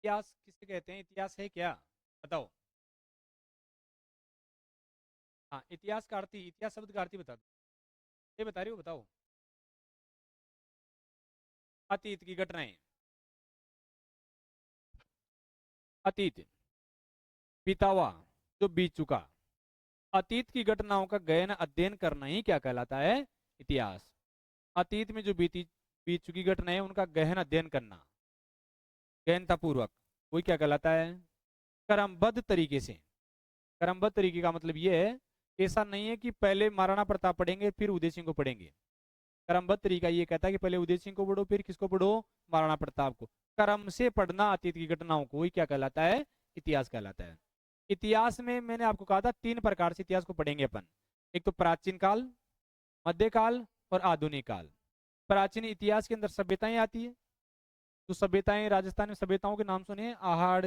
इतिहास किसे कहते हैं? इतिहास है क्या? बताओ। हाँ, इतिहास का अर्थ इतिहास शब्द का अर्थ ही बता दो। ये बता रही हो, बताओ। अतीत की घटनाएं। अतीत, बीता हुआ, जो बीत चुका। अतीत की घटनाओं का गहन अध्ययन करना ही क्या कहलाता है? इतिहास। अतीत में जो बीत चुकी घटनाएं उनका गहन अध्ययन करना, गहनता पूर्वक, वही क्या कहलाता है? क्रमबद्ध तरीके से। क्रमबद्ध तरीके का मतलब ये है, ऐसा नहीं है कि पहले महाराणा प्रताप पढ़ेंगे फिर उदय सिंह को पढ़ेंगे। क्रमबद्ध तरीका ये कहता है कि पहले उदय सिंह को पढ़ो फिर किसको पढ़ो? महाराणा प्रताप को। क्रम से पढ़ना अतीत की घटनाओं को, वही क्या कहलाता है? इतिहास कहलाता है। इतिहास में मैंने आपको कहा था 3 प्रकार से इतिहास को पढ़ेंगे अपन। एक तो प्राचीन काल, मध्यकाल और आधुनिक काल। प्राचीन इतिहास के अंदर सभ्यताएं आती है। तो सभ्यताएं, राजस्थान में सभ्यताओं के नाम सुने? आहड़,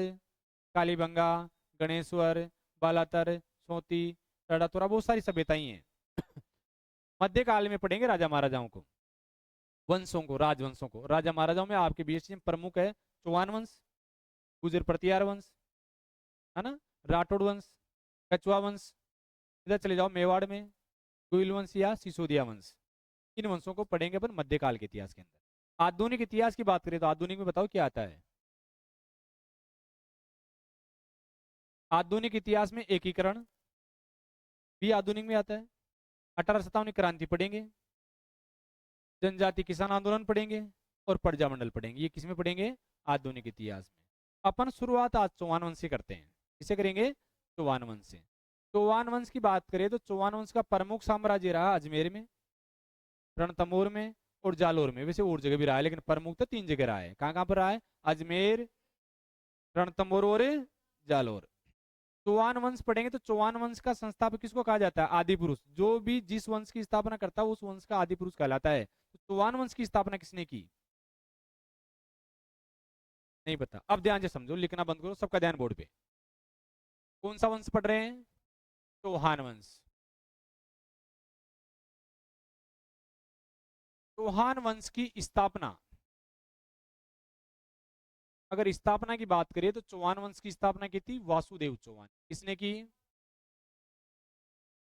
कालीबंगा, गणेश्वर, बालातर, सोती, तड़ातोरा, बहुत सारी सभ्यताएं हैं। मध्यकाल में पढ़ेंगे राजा महाराजाओं को, वंशों को, राजवंशों को। राजा महाराजाओं में आपके बीच में प्रमुख है चौहान वंश, गुजर प्रतिहार वंश, है ना, राठौड़ वंश, कछुआ वंश। इधर चले जाओ मेवाड़ में गुइल वंश या सिसोदिया वंश। इन वंशों को पढ़ेंगे अपन मध्यकाल के इतिहास के अंदर। आधुनिक इतिहास की बात करें तो आधुनिक में बताओ क्या आता है? आधुनिक इतिहास में एकीकरण भी आधुनिक में आता है। 1857 क्रांति पढ़ेंगे, जनजाति किसान आंदोलन पढ़ेंगे और प्रजा मंडल पढ़ेंगे। ये किसमें पढ़ेंगे? आधुनिक इतिहास में। अपन शुरुआत आज चौहान वंश से करते हैं। किसे करेंगे? चौहान वंश से। चौहान वंश की बात करें तो चौहान वंश का प्रमुख साम्राज्य रहा अजमेर में, रणथंभौर में और जालोर में। वैसे और जगह भी रहा है लेकिन प्रमुख तो 3 जगह रहा है। कहाँ कहाँ पर रहा है? अजमेर, रणथंभौर और जालोर। चौहान वंश पढ़ेंगे तो चौहान वंश का संस्थापक किसको कहा जाता है? आदि पुरुष। जो भी जिस वंश की स्थापना करता है उस वंश का आदि पुरुष कहलाता है। तो चौहान वंश की स्थापना किसने की? नहीं पता? अब ध्यान से समझो, लिखना बंद करो, सबका ध्यान बोर्ड पे। कौन सा वंश पढ़ रहे हैं? चौहान वंश। चौहान वंश की स्थापना, अगर स्थापना की बात करें तो चौहान वंश की स्थापना की थी वासुदेव चौहान। किसने की?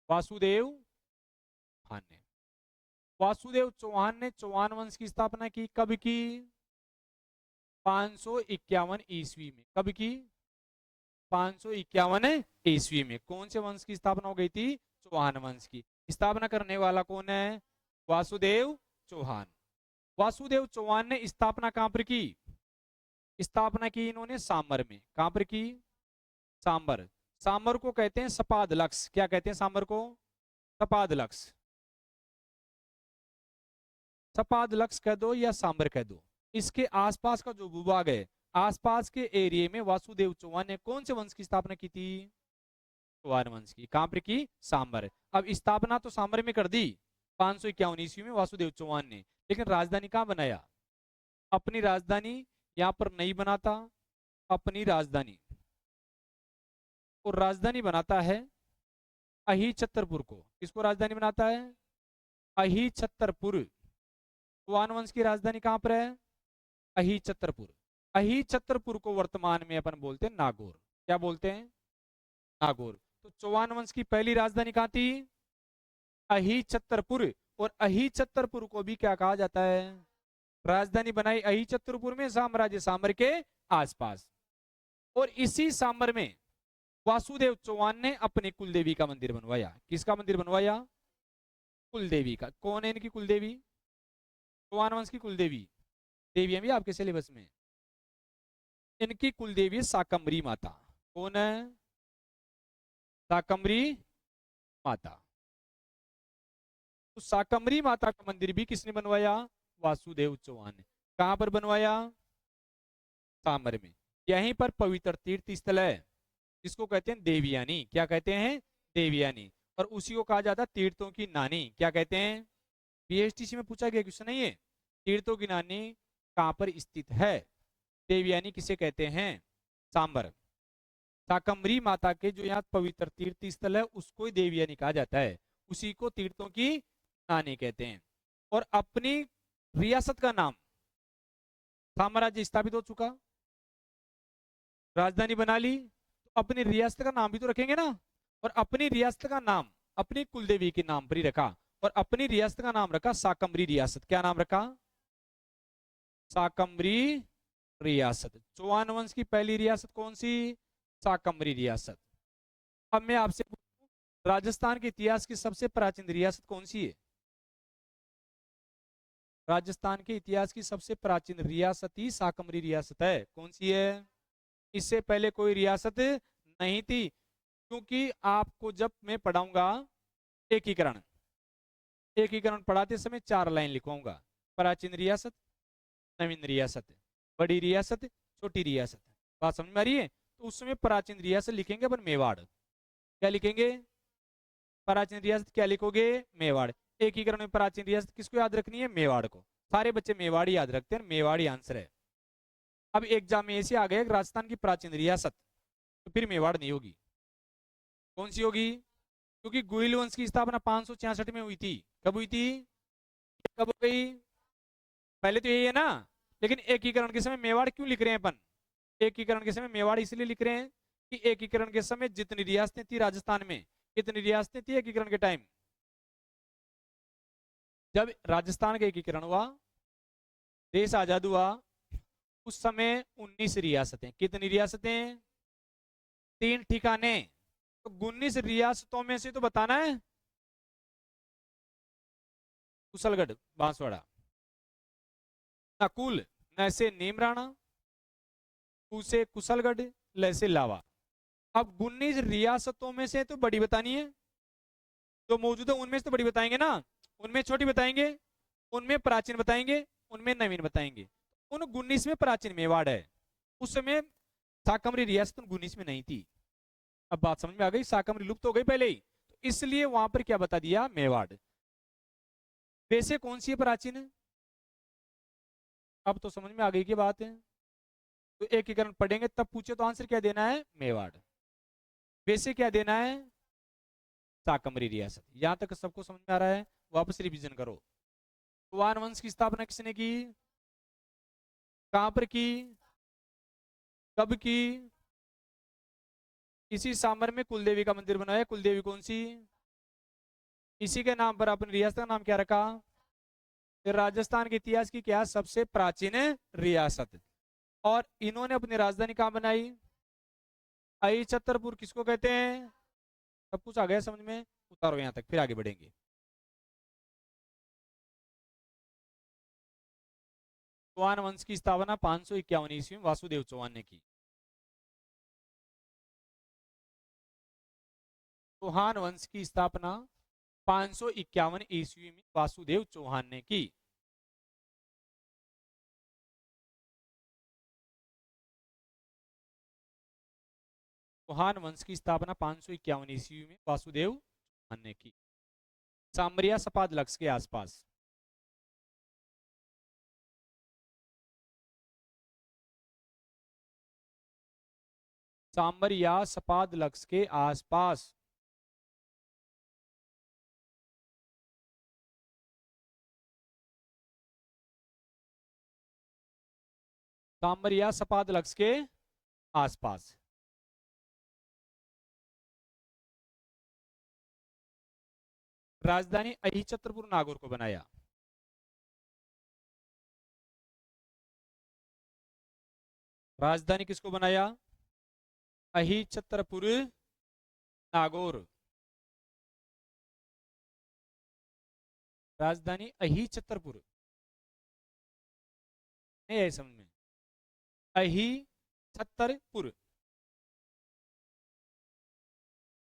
वासुदेव चौहान ने। वासुदेव चौहान ने चौहान वंश की स्थापना की। कब की? 551 ईस्वी में। कब की? 551 ईस्वी में। कौन से वंश की स्थापना हो गई थी? चौहान वंश की। स्थापना करने वाला कौन है? वासुदेव चौहान। वासुदेव चौहान ने स्थापना कहां पर की? स्थापना की इन्होंने सांबर में। कहां पर की? सांबर। सांबर को कहते हैं सपाद लक्ष्य। क्या कहते हैं सांबर को? सपाद लक्ष्य। सपाद लक्ष्य कह दो या सांबर कह दो, इसके आसपास का जो भूभाग है, आसपास के एरिया में वासुदेव चौहान ने कौन से वंश की स्थापना की थी? चौहान वंश की। कहां पर की? सांबर। अब स्थापना तो सांबर में कर दी 551 ईस्वी में वासुदेव चौहान ने, लेकिन राजधानी कहां बनाया? अपनी राजधानी यहां पर नहीं बनाता। अपनी राजधानी, और राजधानी बनाता है अही छतरपुर को। किसको राजधानी बनाता है? अही छतरपुर। चौहान वंश की राजधानी कहां पर है? अही छतरपुर। अही छतरपुर को वर्तमान में अपन बोलते हैं नागौर। क्या बोलते हैं? नागौर। तो चौहान वंश की पहली राजधानी कहां थी? अही छतरपुर। और अही छतरपुर को भी क्या कहा जाता है? राजधानी बनाई अही छतरपुर में, साम्राज्य सांबर के आसपास। और इसी सांबर में वासुदेव चौहान ने अपने कुलदेवी का मंदिर बनवाया। किसका मंदिर बनवाया? कुलदेवी का। कौन है इनकी कुलदेवी? चौहान वंश की कुलदेवी। देवी भी आपके सिलेबस में। इनकी कुलदेवी साकम्बरी माता। कौन है? साकम्बरी माता। तो साकम्बरी माता का मंदिर भी किसने बनवाया? वासुदेव चौहान ने। कहां पर बनवाया? सांबर में। यहीं पर पवित्र तीर्थ स्थल है, जिसको कहते हैं देवयानी। क्या कहते हैं? देवयानी। और उसी को कहा जाता है तीर्थों की नानी। क्या कहते हैं? पीएचडीसी में पूछा गया क्वेश्चन है ये। तीर्थों की नानी कहां पर स्थित है? देवयानी किसे कहते हैं? सांबर। शाकंभरी माता के जो यहाँ पवित्र तीर्थ स्थल है उसको ही देवयानी कहा जाता है। उसी को तीर्थों की नानी कहते हैं। और अपनी रियासत का नाम, साम्राज्य स्थापित हो चुका, राजधानी बना ली तो अपनी रियासत का नाम भी तो रखेंगे ना, और अपनी रियासत का नाम अपनी कुलदेवी के नाम पर ही रखा, और अपनी रियासत का नाम रखा साकम्बरी रियासत। क्या नाम रखा? साकम्बरी रियासत। चौहान वंश की पहली रियासत कौन सी? साकम्बरी रियासत। अब मैं आपसे पूछूं, राजस्थान के इतिहास की सबसे प्राचीन रियासत कौन सी है? राजस्थान के इतिहास की सबसे प्राचीन रियासत ही साकम्बरी रियासत है। कौन सी है? इससे पहले कोई रियासत नहीं थी, क्योंकि आपको जब मैं पढ़ाऊंगा एकीकरण, एकीकरण पढ़ाते समय 4 लाइन लिखवाऊंगा। प्राचीन रियासत, नवीन रियासत, बड़ी रियासत, छोटी रियासत। बात समझ में आ रही है? तो उस समय प्राचीन रियासत लिखेंगे अपन मेवाड़। क्या लिखेंगे? प्राचीन रियासत क्या लिखोगे? मेवाड़। एकीकरण में प्राचीन रियासत किसको याद रखनी है? मेवाड़ को। सारे बच्चे मेवाड़ ही याद रखते हैं, मेवाड़ ही आंसर है। अब एग्जाम में ऐसे आ गया राजस्थान की प्राचीन रियासत, तो फिर मेवाड़ नहीं होगी। कौन सी होगी? क्योंकि गुहिल वंश की स्थापना 566 में हुई थी। कब हुई थी? कब हो गई? पहले तो यही है ना, लेकिन एकीकरण के समय मेवाड़ क्यों लिख रहे हैं अपन? एकीकरण के समय मेवाड़ इसलिए लिख रहे हैं कि एकीकरण के समय जितनी रियासतें थी राजस्थान में, कितनी रियासतें थी एकीकरण के टाइम? जब राजस्थान का एकीकरण हुआ, देश आजाद हुआ, उस समय 19 रियासतें। कितनी रियासतें? 3 ठिकाने। तो 19 रियासतों में से तो बताना है। कुशलगढ़, बांसवाड़ा। नकुल, न से नीमराणा, कु से कुशलगढ़, ल से लावा। अब 19 रियासतों में से तो बड़ी बतानी है, जो मौजूद है उनमें से तो बड़ी बताएंगे ना, उनमें छोटी बताएंगे, उनमें प्राचीन बताएंगे, उनमें नवीन बताएंगे। उन 19 में प्राचीन मेवाड़ है। उस समय साकमरी रियासत उन 19 में नहीं थी। अब बात समझ में आ गई? साकमरी लुप्त हो गई पहले ही, तो इसलिए वहां पर क्या बता दिया? मेवाड़। वैसे कौन सी है प्राचीन? अब तो समझ में आ गई की बात है। तो एकीकरण पढ़ेंगे तब पूछे तो आंसर क्या देना है? मेवाड़। वैसे क्या देना है? साकमरी रियासत। यहां तक सबको समझ में आ रहा है? वापस रिवीजन करो। कुवान वंश की स्थापना किसने की? कहां पर की? कब की? इसी सांबर में कुलदेवी का मंदिर बनाया। कुलदेवी कौन सी? इसी के नाम पर अपनी रियासत का नाम क्या रखा? फिर राजस्थान के इतिहास की क्या सबसे प्राचीन रियासत। और इन्होंने अपनी राजधानी कहां बनाई? आई छतरपुर। किसको कहते हैं? सब कुछ आ गया समझ में? उतारो यहां तक, फिर आगे बढ़ेंगे। चौहान वंश की स्थापना 551 ईस्वी में वासुदेव चौहान ने की। चौहान वंश की स्थापना 551 ईस्वी में वासुदेव चौहान ने की। चौहान वंश की स्थापना 551 ईस्वी में वासुदेव चौहान ने की। सामरिया सपाद लक्ष्य के आसपास। सांबरिया सपाद लक्ष्य के आसपास। सांबरिया सपाद लक्ष्य के आसपास। राजधानी अहिछत्रपुर नागौर को बनाया। राजधानी किसको बनाया? अहिछत्रपुर नागौर। राजधानी अहिछत्रपुर। नहीं है समझ में? अहिछत्रपुर।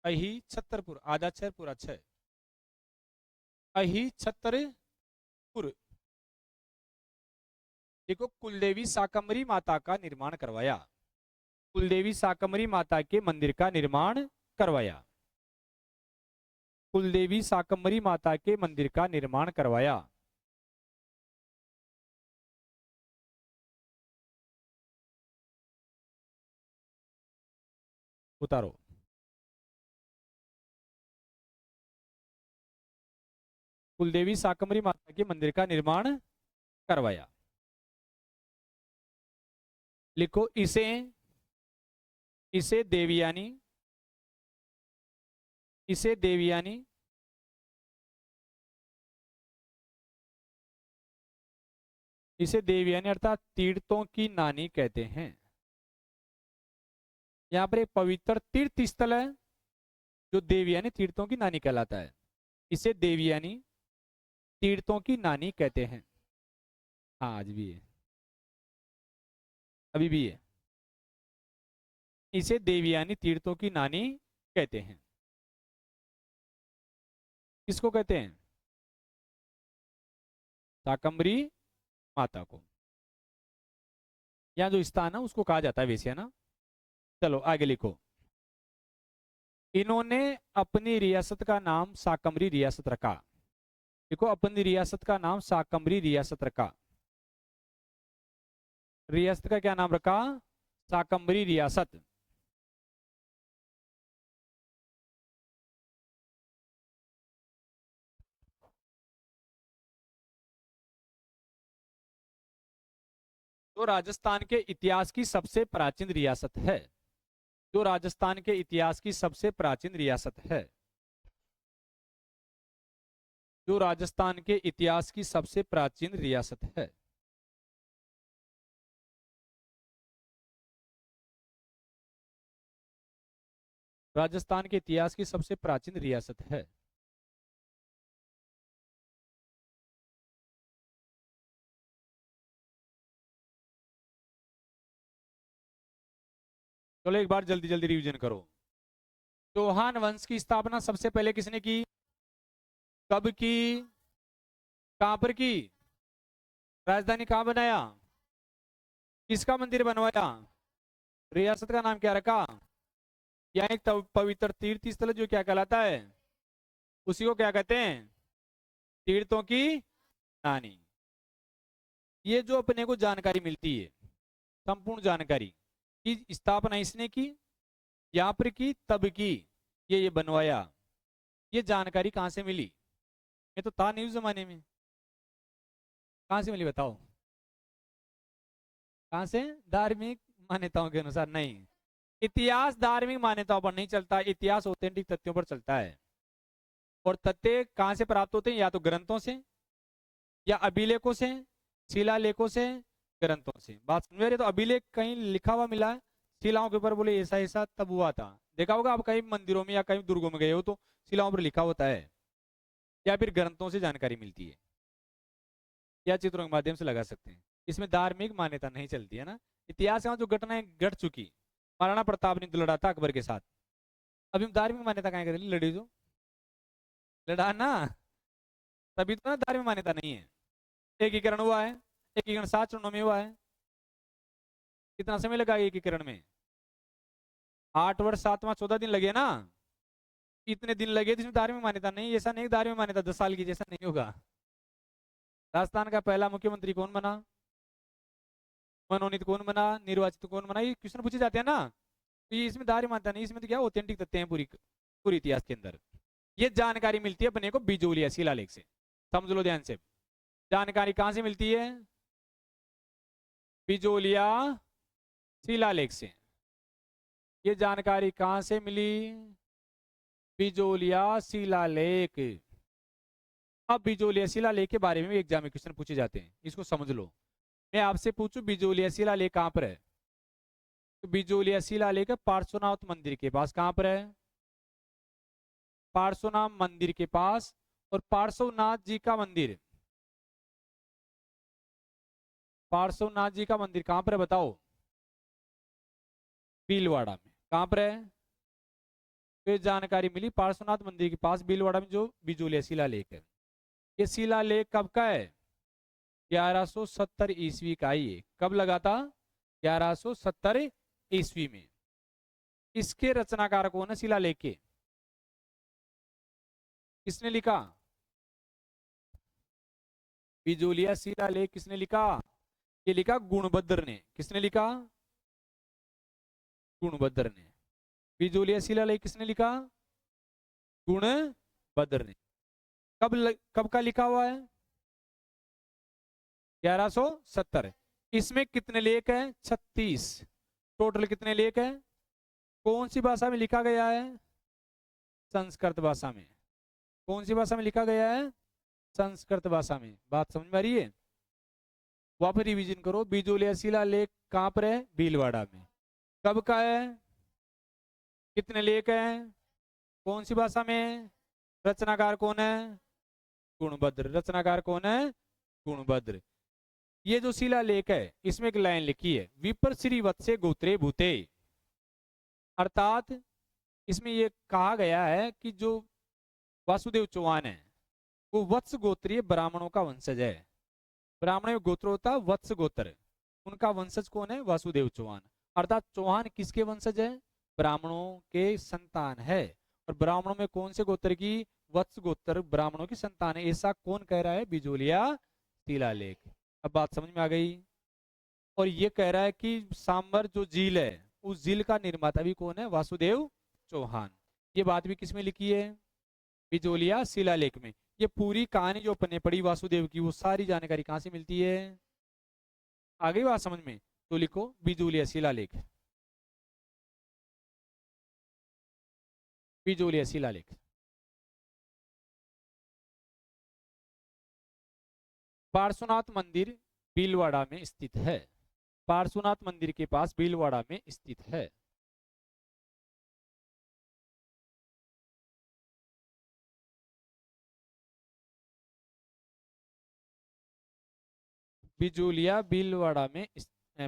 अहिछत्रपुर आधा छह पूरा छह। अहिछत्रपुर। देखो, कुलदेवी साकम्बरी माता का निर्माण करवाया। कुलदेवी साकम्बरी माता के मंदिर का निर्माण करवाया। कुलदेवी साकम्बरी माता के मंदिर का निर्माण करवाया। उतारो। कुलदेवी साकम्बरी माता के मंदिर का निर्माण करवाया। लिखो इसे इसे देवयानी, इसे देवयानी, इसे देवयानी अर्थात तीर्थों की नानी कहते हैं। यहाँ पर एक पवित्र तीर्थ स्थल है जो देवयानी तीर्थों की नानी कहलाता है। इसे देवयानी तीर्थों की नानी कहते हैं। हाँ, आज भी है, अभी भी है। इसे देवयानी तीर्थों की नानी कहते हैं। किसको कहते हैं? शाकंभरी माता को। यहाँ जो स्थान है उसको कहा जाता है वैसे, है ना। चलो आगे लिखो। इन्होंने अपनी रियासत का नाम शाकंभरी रियासत रखा। देखो, अपनी रियासत का नाम शाकंभरी रियासत रखा। रियासत का क्या नाम रखा? शाकंभरी रियासत। जो राजस्थान के इतिहास की सबसे प्राचीन रियासत है। जो राजस्थान के इतिहास की सबसे प्राचीन रियासत है। जो राजस्थान के इतिहास की सबसे प्राचीन रियासत है। राजस्थान के इतिहास की सबसे प्राचीन रियासत है। चलो एक बार जल्दी जल्दी रिवीजन करो। चौहान वंश की स्थापना सबसे पहले किसने की? कब की? कहां पर की? राजधानी कहां बनाया? किसका मंदिर बनवाया? रियासत का नाम क्या रखा? यह एक पवित्र तीर्थ स्थल जो क्या कहलाता है? उसी को क्या कहते हैं? तीर्थों की नानी। ये जो अपने को जानकारी मिलती है, संपूर्ण जानकारी की स्थापना इसने की, यहाँ पर की, तब की, ये बनवाया, ये जानकारी कहाँ से मिली? मैं तो था नहीं उस जमाने में। कहाँ से मिली बताओ? कहाँ से? धार्मिक मान्यताओं के अनुसार नहीं। इतिहास धार्मिक मान्यताओं पर नहीं चलता, इतिहास ऑथेंटिक तथ्यों पर चलता है। और तथ्य कहाँ से प्राप्त होते हैं? या तो ग्रंथों से, या अभिलेखों से, शिलालेखों से, ग्रंथों से। बात समझ रहे? तो अभिलेख कहीं लिखा हुआ मिला है, शिलाओं के ऊपर बोले ऐसा ऐसा तब हुआ था। देखा होगा आप कहीं मंदिरों में या कहीं दुर्गों में गए हो तो शिलाओं पर लिखा होता है। या फिर ग्रंथों से जानकारी मिलती है, या चित्रों के माध्यम से लगा सकते हैं। इसमें धार्मिक मान्यता नहीं चलती है ना। इतिहास में जो घटनाएं घट चुकी, महाराणा प्रताप ने तो लड़ा था अकबर के साथ, अभी हम धार्मिक मान्यता कहाँ कर लड़ी? जो लड़ा ना, तभी तो ना धार्मिक मान्यता नहीं है। एकीकरण हुआ है, एकीकरण 7 चरणों में हुआ है। कितना समय लगा एकीकरण में? 8 वर्ष 7 माह 14 दिन लगे ना। इतने दिन लगे तो इसमें धार्मिक मान्यता नहीं। ऐसा नहीं धार्मिक मान्यता 10 साल की, जैसा नहीं होगा। राजस्थान का पहला मुख्यमंत्री कौन बना? मनोनीत कौन बना? निर्वाचित कौन बना? ये क्वेश्चन पूछे जाते हैं ना। तो ये इसमें धार्मिक मान्यता नहीं, इसमें तो क्या ऑथेंटिक तथ्य हैं पूरी पूरी इतिहास के अंदर। ये जानकारी मिलती है अपने को बिजोलिया शिलालेख से। समझ लो ध्यान से। जानकारी कहां से मिलती है? बिजोलिया शिलालेख से। ये जानकारी कहां से मिली? बिजोलिया शिलालेख। अब बिजोलिया शिलालेख के बारे में भी एग्जाम में क्वेश्चन पूछे जाते हैं, इसको समझ लो। मैं आपसे पूछूं बिजोलिया शिलालेख कहां पर है? तो बिजोलिया शिलालेख पार्श्वनाथ मंदिर के पास। कहां पर है? पार्श्वनाथ मंदिर के पास। और पार्श्वनाथ जी का मंदिर, पार्श्वनाथ जी का मंदिर कहां पर है बताओ? भीलवाड़ा में। कहां पर है? तो जानकारी मिली पार्श्वनाथ मंदिर के पास भीलवाड़ा में, जो बिजोलिया शिलालेख है। ये शिलालेख कब का है? 1170 ईस्वी का ही है। कब लगा था? 1170 ईस्वी में। इसके रचनाकार कौन है शिलालेख के? किसने लिखा? बिजोलिया शिलालेख किसने लिखा? ये लिखा गुणभद्र ने। किसने लिखा? गुणभद्र ने। बिजोलिया शिलालेख किसने लिखा? गुणभद्र ने। कब का लिखा हुआ है? 1170। इसमें कितने लेख हैं? 36। टोटल कितने लेख हैं? कौन सी भाषा में लिखा गया है? संस्कृत भाषा में। कौन सी भाषा में लिखा गया है? संस्कृत भाषा में। बात समझ में आ रही है? वापस रिवीजन करो। बिजोलिया शिलालेख कहाँ पर है? भीलवाड़ा में। कब का है? कितने लेख हैं? कौन सी भाषा में? रचनाकार कौन है? गुणभद्र। रचनाकार कौन है? गुणभद्र। ये जो शिलालेख है इसमें एक लाइन लिखी है, विपर श्री वत्से गोत्रे भूते, अर्थात इसमें ये कहा गया है कि जो वासुदेव चौहान है वो वत्स गोत्रीय ब्राह्मणों का वंशज है। ब्राह्मण में गोत्र होता है वत्स गोत्र, उनका वंशज कौन है? वासुदेव चौहान। अर्थात चौहान किसके वंशज है? ब्राह्मणों के संतान है। और ब्राह्मणों में कौन से गोत्र की? वत्स गोत्र ब्राह्मणों की संतान है। ऐसा कौन कह रहा है? बिजोलिया शिलालेख। अब बात समझ में आ गई। और ये कह रहा है कि सांबर जो झील है उस झील का निर्माता भी कौन है? वासुदेव चौहान। ये बात भी किसमें लिखी है? बिजोलिया शिलालेख में। ये पूरी कहानी जो अपने पढ़ी वासुदेव की वो सारी जानकारी कहाँ से मिलती है? आ गई बात समझ में? तो लिखो बिजोलिया शिलालेख। बिजोलिया शिलालेख। पार्श्वनाथ मंदिर भीलवाड़ा में स्थित है। पार्श्वनाथ मंदिर के पास भीलवाड़ा में स्थित है। बिजोलिया भीलवाड़ा में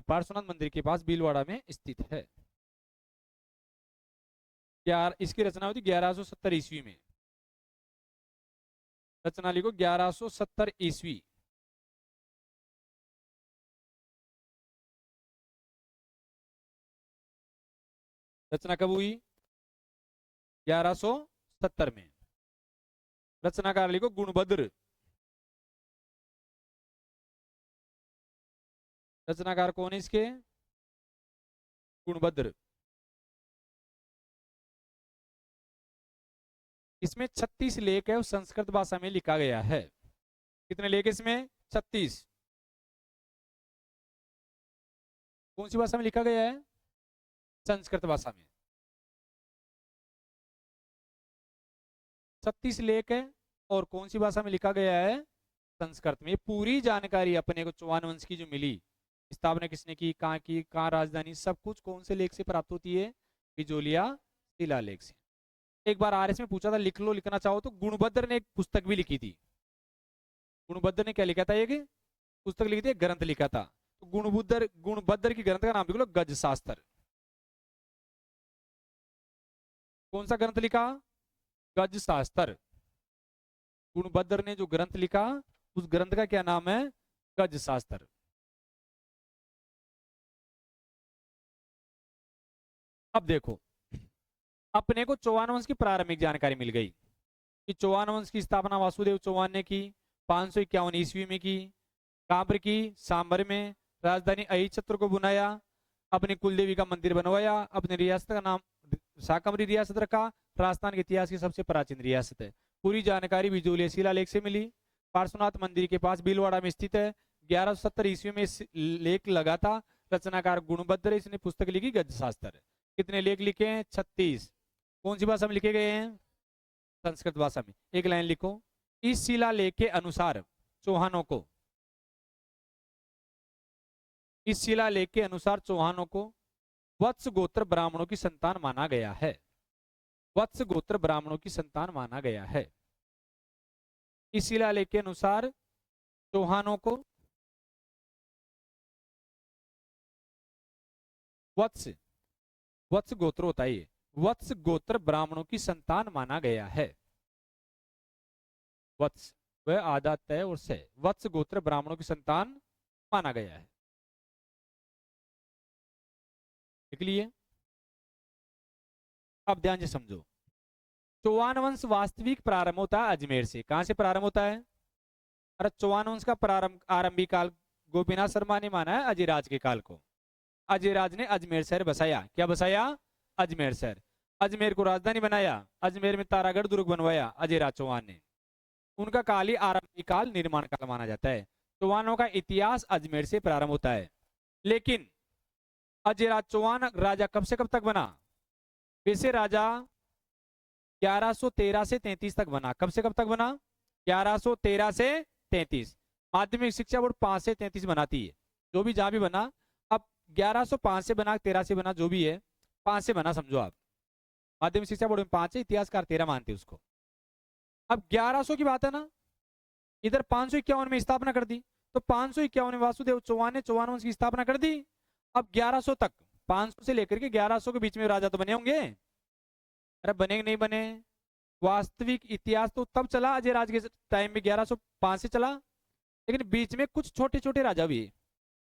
पार्श्वनाथ मंदिर के पास भीलवाड़ा में स्थित है। इसकी रचना हुई थी 1170 ईस्वी में। रचना लिखो 1170 ईस्वी। रचना कब हुई? 1170 में। रचनाकार लिखो गुणभद्र। रचनाकार कौन है इसके? गुणभद्र। इसमें 36 लेख है और संस्कृत भाषा में लिखा गया है। कितने लेख इसमें? 36। कौन सी भाषा में लिखा गया है? संस्कृत भाषा में। 36 लेख है और कौन सी भाषा में लिखा गया है? संस्कृत में। पूरी जानकारी अपने को चौहान वंश की जो मिली, स्थापना किसने की, कहाँ राजधानी, सब कुछ कौन से लेख से प्राप्त होती है? बिजोलिया शिलालेख से। एक बार आरएस में पूछा था लिख लो, लिखना चाहो तो। गुणभद्र ने एक पुस्तक भी लिखी थी। गुणभद्र ने क्या लिखा था? एक पुस्तक लिखी थी, एक ग्रंथ लिखा था। तो गुणभद्र की ग्रंथ का नाम लिख लो, गज शास्त्र। कौन सा ग्रंथ लिखा? गज शास्त्र। गुणभद्र ने जो ग्रंथ लिखा उस ग्रंथ का क्या नाम है? गज शास्त्र। अब देखो, अपने को चौहान वंश की प्रारंभिक जानकारी मिल गई कि चौहान वंश की स्थापना वासुदेव चौहान ने की 551 ईस्वी में की। कहां पर की? सांबर में। राजधानी अहिच्छत्र को बुलाया, अपनी कुलदेवी का मंदिर बनवाया, अपनी रियासत का नाम शाकंभरी रियासत रखा। राजस्थान के इतिहास की सबसे प्राचीन रियासत है। पूरी जानकारी बिजोलिया शिलालेख से मिली। पार्श्वनाथ मंदिर के पास भीलवाड़ा में स्थित है। 1170 ईस्वी में लेख लगा था। रचनाकार गुणभद्र, इसने पुस्तक लिखी गज शास्त्र। कितने लेख लिखे हैं? 36। कौन सी भाषा में लिखे गए हैं? संस्कृत भाषा में। एक लाइन लिखो, इस शिलालेख के अनुसार चौहानों को, इस शिलालेख के अनुसार चौहानों को वत्स गोत्र ब्राह्मणों की संतान माना गया है। वत्स गोत्र ब्राह्मणों की संतान माना गया है। इस शिलालेख के अनुसार चौहानों को वत्स, वत्स गोत्र होता है ये, वत्स गोत्र ब्राह्मणों की संतान माना गया है। वत्स वह आधा तय और से, वत्स गोत्र ब्राह्मणों की संतान माना गया है। लिख लिए? अब ध्यान से समझो। चौहान वंश वास्तविक प्रारंभ होता है अजमेर से। कहां से प्रारंभ होता है? अरे चौहान वंश का प्रारंभ, आरंभिक काल गोपीनाथ शर्मा ने माना है अजयराज के काल को। अजयराज ने अजमेर शहर बसाया। क्या बसाया? अजमेर शहर। अजमेर को राजधानी बनाया। अजमेर में तारागढ़ दुर्ग बनवाया अजयराज चौहान ने। उनका काल ही आरंभिक काल, निर्माण काल माना जाता है। चौहानों का इतिहास अजमेर से प्रारंभ होता है। लेकिन अजयराज चौहान राजा कब से कब तक बना? वैसे राजा 1113 से 33 तक बना। कब से कब तक बना? 1113 से 33। माध्यमिक शिक्षा बोर्ड 5 से 33 बनाती है, जो भी जहां भी बना। अब 1105 से बना, 13 से बना, जो भी है 5 से बना समझो आप। माध्यमिक शिक्षा बोर्ड में 5 है, इतिहासकार 13 मानते उसको। अब 1100 की बात है ना, इधर 551 में स्थापना कर दी, तो 551 में वासुदेव चौहान ने चौहान वंश की स्थापना कर दी। अब 1100 तक, 500 से लेकर के 1100 के बीच में राजा तो बने होंगे। अरे बने नहीं बने? वास्तविक इतिहास तो तब चला अजय राज के टाइम में 1105 से चला, लेकिन बीच में कुछ छोटे छोटे राजा भी है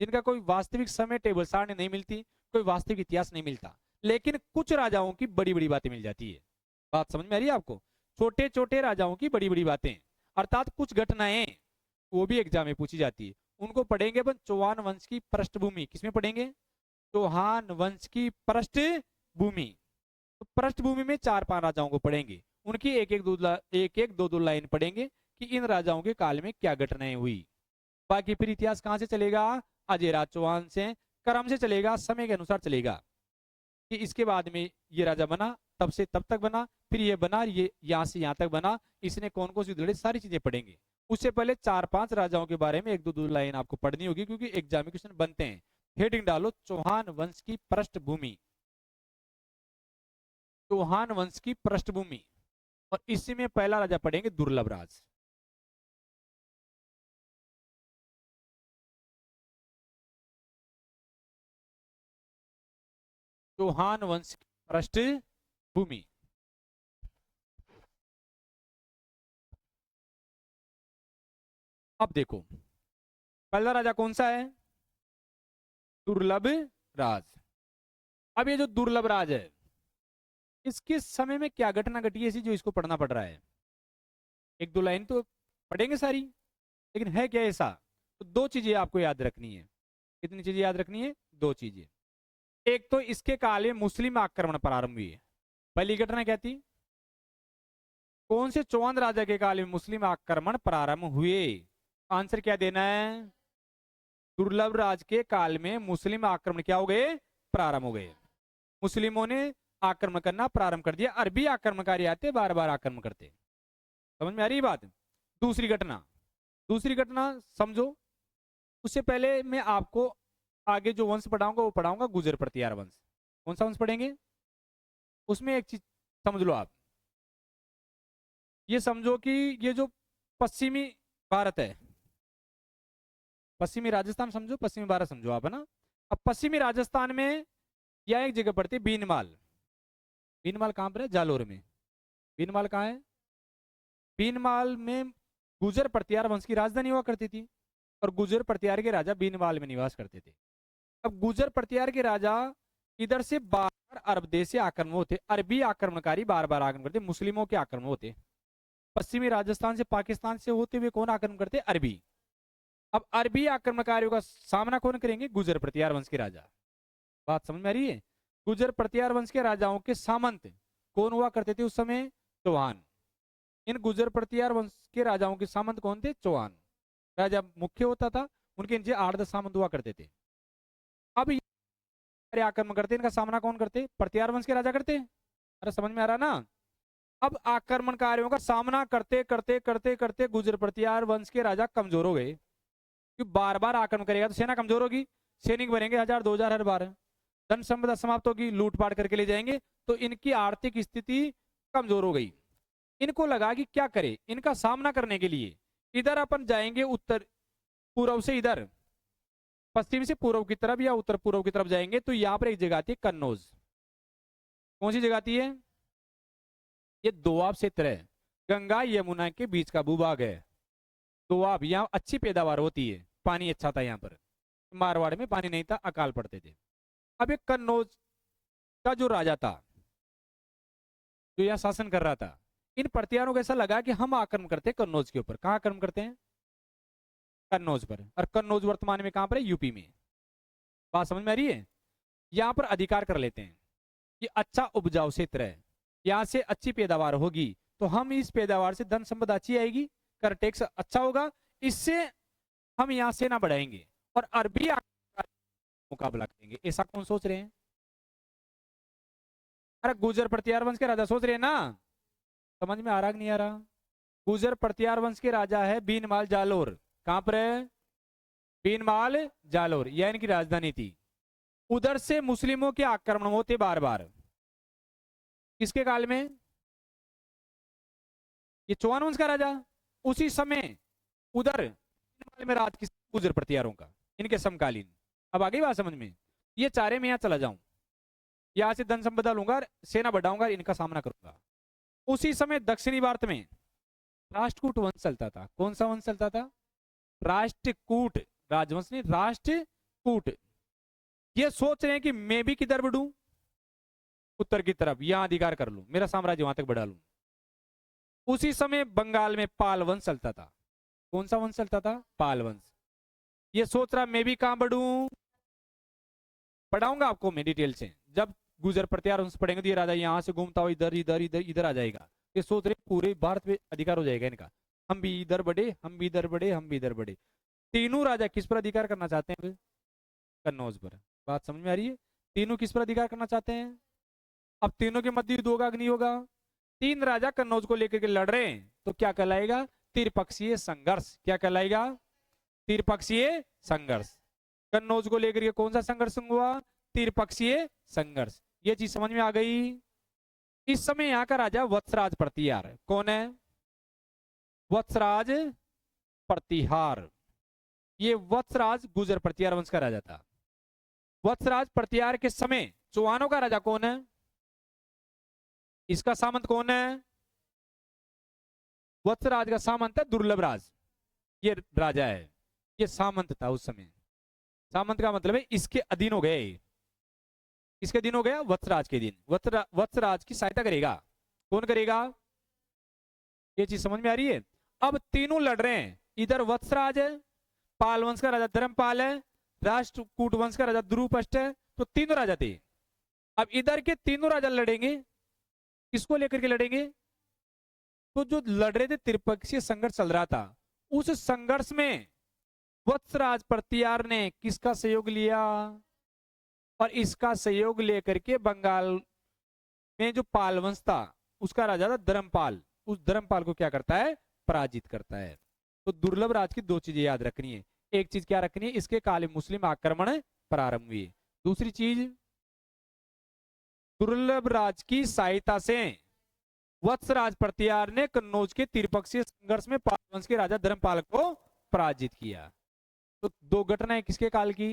जिनका कोई वास्तविक समय टेबल सारणी नहीं मिलती, कोई वास्तविक इतिहास नहीं मिलता, लेकिन कुछ राजाओं की बड़ी बड़ी बातें मिल जाती है। बात समझ में आ रही है आपको? छोटे छोटे राजाओं की बड़ी बड़ी बातें, अर्थात कुछ घटनाएं वो भी एग्जाम में पूछी जाती है। उनको पढ़ेंगे अपन चौहान वंश की पृष्ठभूमि। किसमें पढ़ेंगे? चौहान वंश की पृष्ठभूमि। तो पृष्ठभूमि में 4-5 राजाओं को पढ़ेंगे, उनकी एक एक दो दो लाइन पढ़ेंगे कि इन राजाओं के काल में क्या घटनाएं हुई। बाकी फिर इतिहास कहां से चलेगा? अजय राज चौहान से, क्रम से चलेगा, समय के अनुसार चलेगा कि इसके बाद में ये राजा बना, तब से तब तक बना, फिर ये बना, ये यहां से यहां तक बना, इसने कौन कौन सी लड़े, सारी चीजें पढ़ेंगे। उससे पहले 4-5 राजाओं के बारे में एक दो दो लाइन आपको पढ़नी होगी, क्योंकि एग्जाम में क्वेश्चन बनते हैं। हेडिंग डालो चौहान वंश की पृष्ठभूमि, चौहान वंश की पृष्ठभूमि। और इसी में पहला राजा पढ़ेंगे दुर्लभ राज। चौहान वंश की पृष्ठभूमि। अब देखो पहला राजा कौन सा है? दुर्लभ राज। अब ये जो दुर्लभ राज है, इसके समय में क्या घटना घटी है ऐसी जो इसको पढ़ना पड़ रहा है? एक दो लाइन तो पढ़ेंगे सारी, लेकिन है क्या ऐसा? तो दो चीजें आपको याद रखनी है। कितनी चीजें याद रखनी है? दो चीजें। एक तो इसके काल में मुस्लिम आक्रमण प्रारंभ हुई है। पहली घटना क्या थी? कौन से चौहान राजा के काल में मुस्लिम आक्रमण प्रारंभ हुए? आंसर क्या देना है? दुर्लभ राज के काल में मुस्लिम आक्रमण क्या हो गए? प्रारंभ हो गए। मुस्लिमों ने आक्रमण करना प्रारंभ कर दिया। अरबी आक्रमणकारी आते, बार बार आक्रमण करते। समझ में आ रही बात? दूसरी घटना, दूसरी घटना समझो। उससे पहले मैं आपको आगे जो वंश पढ़ाऊंगा वो पढ़ाऊंगा गुजर प्रतिहार वंश। कौन सा वंश पढ़ेंगे? उसमें एक चीज समझ लो आप, ये समझो कि ये जो पश्चिमी भारत है, पश्चिमी राजस्थान समझो, पश्चिमी भारत समझो आप, है ना। अब पश्चिमी राजस्थान में यह एक जगह पड़ती है बीनमाल। बीनमाल कहां पर है? जालोर में। बीनमाल कहाँ है? बीनमाल में गुजर प्रतिहार वंश की राजधानी हुआ करती थी, और गुजर प्रतिहार के राजा बीनमाल में निवास करते थे। अब गुजर प्रतिहार के राजा इधर से बार बार अरब देश से आक्रमण होते, अरबी आक्रमणकारी बार बार आक्रमण करते, मुस्लिमों के आक्रमण होते। पश्चिमी राजस्थान से, पाकिस्तान से होते हुए कौन आक्रमण करते? अरबी। अब अरबी आक्रमणकारियों का सामना कौन करेंगे? गुजर प्रतिहार वंश के राजा। बात समझ में आ रही है? गुजर प्रतिहार वंश के राजाओं के सामंत कौन हुआ करते थे उस समय? चौहान। इन गुजर प्रतिहार वंश के राजाओं के सामंत कौन थे? चौहान। राजा मुख्य होता था, उनके नीचे 8-10 सामंत हुआ करते थे। अब ये आक्रमण करते, इनका सामना कौन करते? प्रतिहार वंश के राजा करते। अरे समझ में आ रहा ना? अब आक्रमणकारियों का सामना करते करते करते करते गुजर प्रतिहार वंश के राजा कमजोर हो गए, क्योंकि बार बार आक्रमण करेगा तो सेना कमजोर होगी। सैनिक बनेंगे 1000-2000 हर बार, धन संपदा समाप्त होगी, लूटपाट करके ले जाएंगे, तो इनकी आर्थिक स्थिति कमजोर हो गई। इनको लगा कि क्या करें इनका सामना करने के लिए। इधर अपन जाएंगे उत्तर पूर्व से, इधर पश्चिम से पूर्व की तरफ या उत्तर पूर्व की तरफ जाएंगे, तो यहाँ पर एक जगह आती है कन्नौज। कौन सी जगह आती है? ये दोआब क्षेत्र है, गंगा यमुना के बीच का भूभाग है। दोआब, यहाँ अच्छी पैदावार होती है, पानी अच्छा था यहाँ पर। मारवाड़ में पानी नहीं था, अकाल पड़ते थे। अब एक कन्नौज का जो राजा था, जो यहाँ शासन कर रहा था, इन प्रतिहारों को ऐसा लगा कि हम आक्रमण करते हैं कन्नौज के ऊपर। कहाँ आक्रमण करते हैं? कन्नौज पर। और कन्नौज वर्तमान में कहां पर है? यूपी में। बात समझ में आ रही है? यहाँ पर अधिकार कर लेते हैं कि अच्छा उपजाऊ क्षेत्र है, यहाँ से अच्छी पैदावार होगी, तो हम इस पैदावार से धन संपदा अच्छी आएगी, कर टैक्स अच्छा होगा, इससे हम यहाँ सेना बढ़ाएंगे और अरबी मुकाबला करेंगे। ऐसा कौन सोच रहे हैं? अरे गुर्जर प्रतिहार वंश के राजा सोच रहे हैं ना, समझ में आ रहा कि नहीं आ रहा? गुर्जर प्रतिहार वंश के राजा है बीनमाल जालोर। कहां पर है? बीनमाल जालोर, यह इनकी राजधानी थी। उधर से मुस्लिमों के आक्रमण होते बार बार। किसके काल में? ये चौहान वंश का राजा। उसी समय उधर बीनमाल में राज किस गुर्जर प्रतिहारों का, इनके समकालीन। अब आ गई बात समझ में? ये चारे में यहां चला जाऊं, यहां से धन संपदा लूंगा, सेना बढ़ाऊंगा, इनका सामना करूंगा। उसी समय दक्षिणी भारत में राष्ट्रकूट वंश चलता था। कौन सा वंश चलता था? राष्ट्रकूट, राजवंश नहीं, राष्ट्रकूट। ये सोच रहे हैं कि मैं भी किधर बढ़ूं, उत्तर की तरफ, यहां अधिकार कर लूं, मेरा साम्राज्य वहां तक बढ़ा लूं। उसी समय बंगाल में पाल वंश चलता था। कौन सा वंश चलता था? पाल वंश। ये सोच रहा मैं भी कहां बढ़ूं, पढ़ाऊंगा आपको मैं डिटेल से। जब गुर्जर प्रतिहार वंश पढ़ेंगे तो ये राजा यहां से घूमता हुआ इधर इधर इधर इधर आ जाएगा। ये सोच रहे पूरे भारत पे अधिकार हो जाएगा इनका, हम भी इधर बढ़े, हम भी इधर बढ़े, हम भी इधर बढ़े। तीनों राजा किस पर अधिकार करना चाहते हैं? कन्नौज पर। बात समझ में आ रही है? तीनों किस पर अधिकार करना चाहते हैं? अब तीनों के मध्य युद्ध होगा कि नहीं होगा? तीन राजा कन्नौज को लेकर के लड़ रहे हैं, तो क्या कहलाएगा? त्रिपक्षीय संघर्ष। क्या कहलाएगा? त्रिपक्षीय संघर्ष। कन्नौज को लेकर के कौन सा संघर्ष हुआ? त्रिपक्षीय संघर्ष। ये चीज समझ में आ गई? इस समय यहाँ का राजा वत्सराज प्रतिहार। कौन है? वत्सराज प्रतिहार। ये वत्सराज गुर्जर प्रतिहार वंश का राजा था। वत्सराज प्रतिहार के समय चौहानों का राजा कौन है? इसका सामंत कौन है? वत्सराज का सामंत है दुर्लभ राज। ये राजा है, ये सामंत था उस समय। सामंत का मतलब है इसके अधीन हो गए। किसके अधीन हो गया? वत्सराज के दिन। वत्सराज की सहायता करेगा। कौन करेगा? ये चीज समझ में आ रही है? अब तीनों लड़ रहे हैं। इधर वत्सराज है, पाल वंश का राजा धर्मपाल है, राष्ट्रकूट वंश का राजा द्रुपद है। तो तीनों राजा थे। अब इधर के तीनों राजा लड़ेंगे, किसको लेकर के लड़ेंगे? तो जो लड़ रहे थे, त्रिपक्षीय संघर्ष चल रहा था, उस संघर्ष में वत्सराज प्रतिहार ने किसका सहयोग लिया? और इसका सहयोग लेकर के बंगाल में जो पाल वंश था उसका राजा था धर्मपाल, उस धर्मपाल को क्या करता है? पराजित करता है। तो दुर्लभ राज की दो चीजें याद रखनी है। एक चीज क्या रखनी है? इसके काले मुस्लिम आक्रमण प्रारंभ हुए। दूसरी चीज, दुर्लभ राज की सहायता से वत्सराज प्रतिहार ने कन्नौज के त्रिपक्षीय संघर्ष में पाल वंश के राजा धर्मपाल को पराजित किया। तो दो घटनाएं किसके काल की?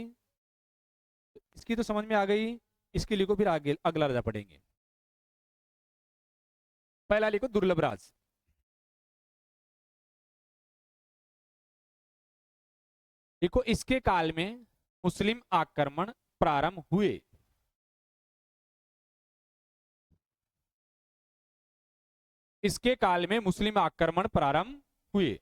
इसकी तो समझ में आ गई। इसके लिखो फिर आगे अगला राजा पढ़ेंगे। पहला लिखो दुर्लभ राज। देखो इसके काल में मुस्लिम आक्रमण प्रारंभ हुए। इसके काल में मुस्लिम आक्रमण प्रारंभ हुए।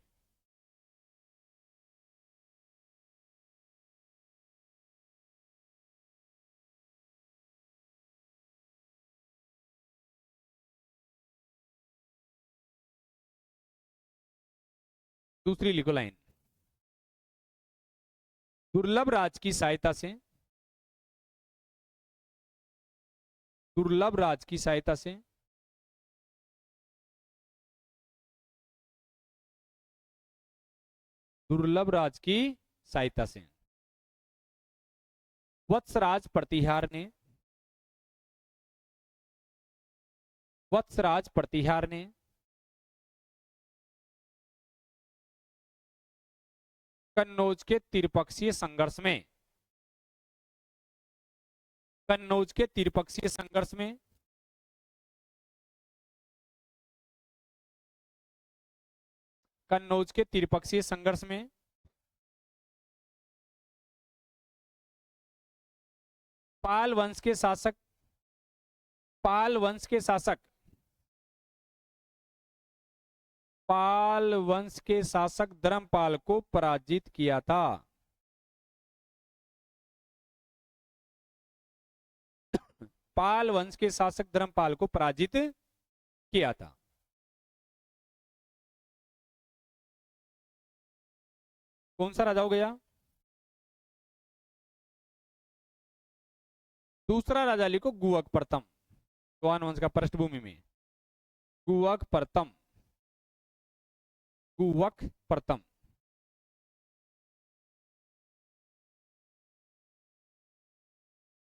दूसरी लिखो लाइन, दुर्लभ राज की सहायता से, दुर्लभ राज की सहायता से दुर्लभ राज की सहायता से वत्सराज प्रतिहार ने, वत्सराज प्रतिहार ने कन्नौज के त्रिपक्षीय संघर्ष में, कन्नौज के त्रिपक्षीय संघर्ष में कन्नौज के त्रिपक्षीय संघर्ष में पाल वंश के शासक, पाल वंश के शासक, पाल वंश के शासक धर्मपाल को पराजित किया था। पाल वंश के शासक धर्मपाल को पराजित किया था। कौन सा राजा हो गया? दूसरा राजा लिखो गुहक प्रथम। चौहान वंश का पृष्ठभूमि में। गुवक प्रथम, गुवक प्रथम,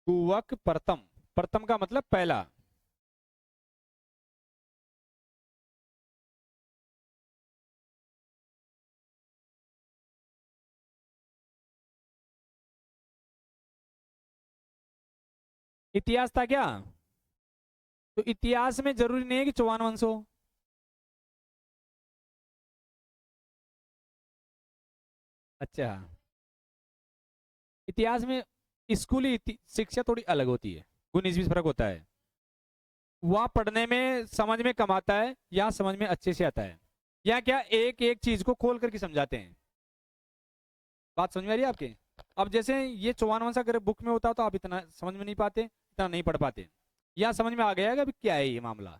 गुवक प्रथम, प्रथम का मतलब पहला। इतिहास था क्या? तो इतिहास में जरूरी नहीं है कि चौहान वंश हो। अच्छा, इतिहास में स्कूली शिक्षा थोड़ी अलग होती है, 19-20 फर्क होता है। वहां पढ़ने में समझ में कम आता है, यहाँ समझ में अच्छे से आता है। यहाँ क्या एक एक चीज को खोल करके समझाते हैं। बात समझ में आ रही है आपके? अब जैसे ये चौहान वंश अगर बुक में होता तो आप इतना समझ में नहीं पाते, इतना नहीं पढ़ पाते। यहाँ समझ में आ गया है कि अभी क्या है ये मामला।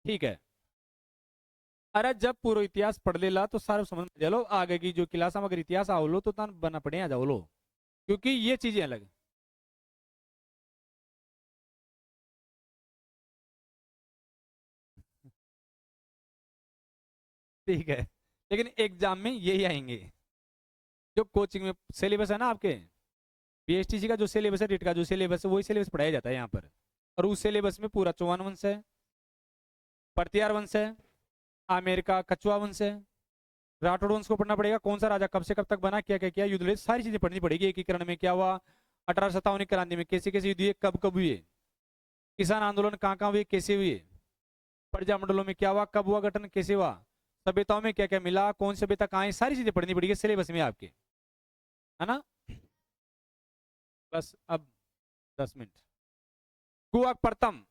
ठीक है। अरे जब पूरा इतिहास पढ़ लेला तो सारा समझ में चलो, आगे की जो क्लास में अगर इतिहास आओ लो तो तान बना पड़े आ जाओ लो, क्योंकि ये चीजें अलग। ठीक है, लेकिन एग्जाम में यही आएंगे। जो कोचिंग में सिलेबस है ना आपके, बीएसटीसी का जो सिलेबस है, रीट का जो सिलेबस है, वही सिलेबस पढ़ाया जाता है यहाँ पर। और उस सिलेबस में पूरा चौहान वंश है, परतियार वंश है, आमेर का कछुआ वंश है, राठौड़ वंश को पढ़ना पड़ेगा, कौन सा राजा कब से कब तक बना, क्या क्या किया, युद्ध लड़े, सारी चीजें पढ़नी पड़ेगी। एकीकरण में क्या हुआ, 1857 की क्रांति में कैसे कैसे युद्ध हुए, कब कब हुए, किसान आंदोलन कहाँ कहाँ हुए, कैसे हुए, प्रजा मंडलों में क्या हुआ, कब हुआ गठन, कैसे हुआ, सभ्यताओं में क्या क्या मिला, कौन सी सभ्यता कहाँ है, सारी चीजें पढ़नी पड़ेगी सिलेबस में आपके, है ना। बस अब 10 मिनट। गुआक प्रथम,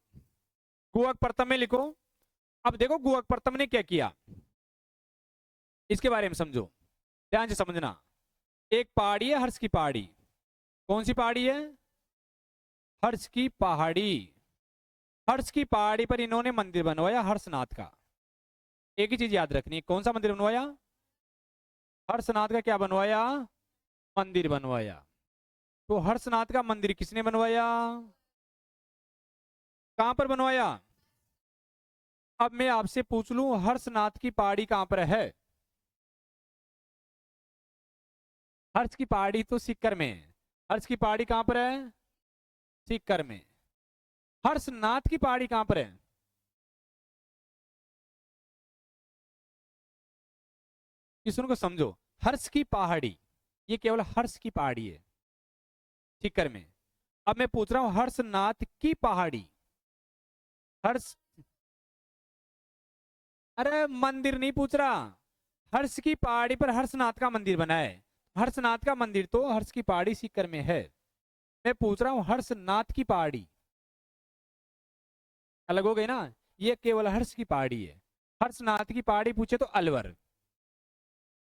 गुआक प्रथम में लिखो। अब देखो गुआक प्रथम ने क्या किया, इसके बारे में समझो, ध्यान से समझना। एक पहाड़ी है, हर्ष की पहाड़ी। कौन सी पहाड़ी है? हर्ष की पहाड़ी। हर्ष की पहाड़ी पर इन्होंने मंदिर बनवाया हर्षनाथ का। एक ही चीज याद रखनी है, कौन सा मंदिर बनवाया? हर्षनाथ का क्या बनवाया? मंदिर बनवाया। तो हर्षनाथ का मंदिर किसने बनवाया? कहां पर बनवाया? अब मैं आपसे पूछ लूं, हर्षनाथ की पहाड़ी कहां पर है? हर्ष की पहाड़ी तो सीकर में है। हर्ष की पहाड़ी कहां पर है? सीकर में। हर्षनाथ की पहाड़ी कहां पर है? इसको समझो, हर्ष की पहाड़ी, ये केवल हर्ष की पहाड़ी है, सीकर में। अब मैं पूछ रहा हूं हर्षनाथ की पहाड़ी, हर्ष, अरे मंदिर नहीं पूछ रहा, हर्ष की पहाड़ी पर हर्षनाथ का मंदिर बना है। हर्षनाथ का मंदिर तो हर्ष की पहाड़ी सीकर में है। मैं पूछ रहा हूं हर्षनाथ की पहाड़ी, अलग हो गई ना। ये केवल हर्ष की पहाड़ी है। हर्षनाथ की पहाड़ी पूछे तो अलवर।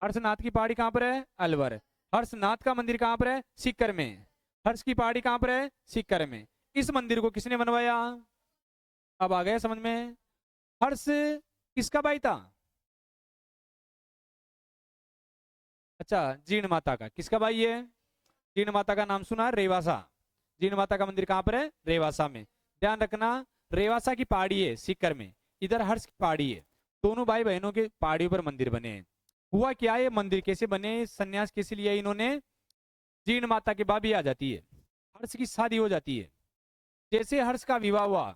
हर्षनाथ की पहाड़ी कहां पर है? अलवर। हर्षनाथ का मंदिर कहां पर है? सीकर में। हर्ष की पहाड़ी कहां पर है? सीकर में। इस मंदिर को किसने बनवाया? अब आ गया समझ में। हर्ष किसका भाई था? अच्छा, जीण माता का। किसका भाई है? जीण माता का नाम सुना है? रेवासा। जीण माता का मंदिर कहां पर है? रेवासा में। ध्यान रखना, रेवासा की पहाड़ी है सीकर में, इधर हर्ष की पहाड़ी है। दोनों भाई बहनों के पहाड़ियों पर मंदिर बने हैं। हुआ क्या है, मंदिर कैसे बने, संन्यास कैसे लिया इन्होंने? जीण माता के भाभी आ जाती है, हर्ष की शादी हो जाती है। जैसे हर्ष का विवाह हुआ,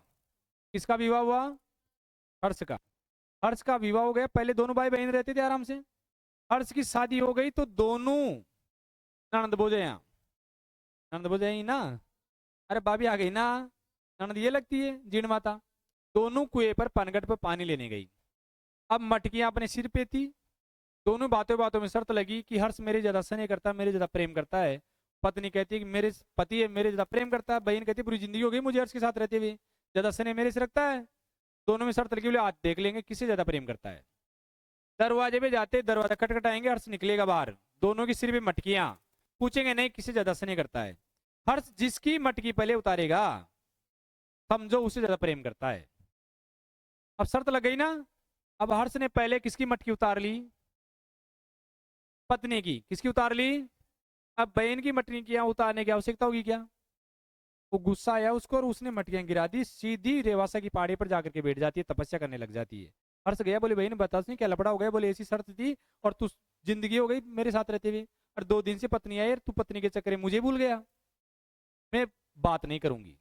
किसका विवाह हुआ? हर्ष का। हर्ष का विवाह हो गया, पहले दोनों भाई बहन रहते थे आराम से। हर्ष की शादी हो गई तो दोनों ननद बोझे यहाँ, ननद बोझे ही ना, अरे भाभी आ गई ना, ननद ये लगती है जीण माता। दोनों कुएं पर पनगट पर पानी लेने गई। अब मटकियां अपने सिर पे थी। दोनों बातों बातों में शर्त लगी कि हर्ष मेरे ज्यादा स्नेह करता है, मेरे ज्यादा प्रेम करता है। पत्नी कहती है कि मेरे पति है, मेरे ज्यादा प्रेम करता है। बहन कहती है पूरी जिंदगी हो गई मुझे हर्ष के साथ रहते हुए, ज्यादा स्नेह मेरे से रखता है। दोनों में शर्त लगी, बोले आज देख लेंगे किससे ज्यादा प्रेम करता है। दरवाजे पे जाते, दरवाजा खटखटाएंगे, हर्ष निकलेगा बाहर, दोनों की सिर पे मटकियां, पूछेंगे नहीं किससे ज्यादा स्नेह करता है। हर्ष जिसकी मटकी पहले उतारेगा समझो उसे ज्यादा प्रेम करता है। अब शर्त लग गई ना। अब हर्ष ने पहले किसकी मटकी उतार ली? पत्नी की। किसकी उतार ली? अब बहन की मटकी की उतारने की आवश्यकता होगी क्या? वो गुस्सा आया उसको और उसने मटकियां गिरा दी, सीधी रेवासा की पहाड़ी पर जाकर के बैठ जाती है, तपस्या करने लग जाती है। हर्ष गया, बोले बहन बता नहीं क्या लफड़ा हो गया, बोले ऐसी शर्त थी और तू जिंदगी हो गई मेरे साथ रहते हुए, और 2 दिन से पत्नी आई और तू पत्नी के चक्कर में मुझे भूल गया, मैं बात नहीं करूंगी।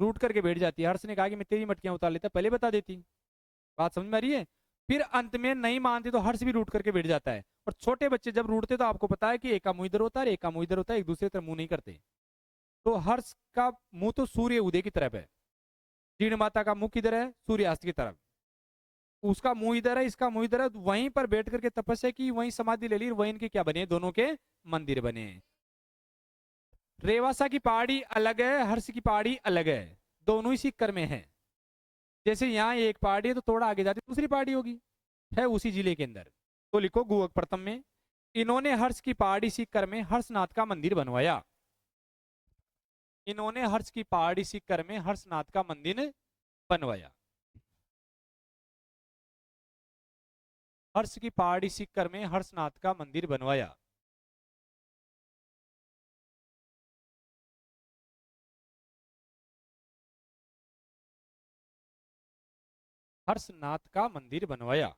रूट करके बैठ जाती है। हर्ष ने कहा कि मैं तेरी मटकियां उतार लेता, पहले बता देती। बात समझ में आ रही है? फिर अंत में नहीं मानती तो हर्ष भी रूट करके बैठ जाता है। और छोटे बच्चे जब रूटते तो आपको पता है कि एक का मुंह इधर होता है, एक का मुंह इधर होता है, एक दूसरे तरफ मुंह नहीं करते। तो हर्ष का मुंह तो सूर्य उदय की तरफ है, जीण माता का मुंह किधर है, सूर्यास्त की तरफ। उसका मुंह इधर है, इसका मुंह इधर है, वहीं पर बैठ करके तपस्या की, वहीं समाधि ले ली, वहीं इनके क्या बने, दोनों के मंदिर बने। रेवासा की पहाड़ी अलग है, हर्ष की पहाड़ी अलग है, दोनों ही सीकर में है। जैसे यहाँ एक पहाड़ी है तो थोड़ा आगे जाती दूसरी पहाड़ी होगी, है उसी जिले के अंदर। तो लिखो गुवक प्रथम में, इन्होंने हर्ष की पहाड़ी सीकर में हर्षनाथ का मंदिर बनवाया। इन्होंने हर्ष की पहाड़ी सीकर में हर्षनाथ का मंदिर बनवाया। हर्ष की पहाड़ी सीकर में हर्षनाथ का मंदिर बनवाया। हर्षनाथ का मंदिर बनवाया।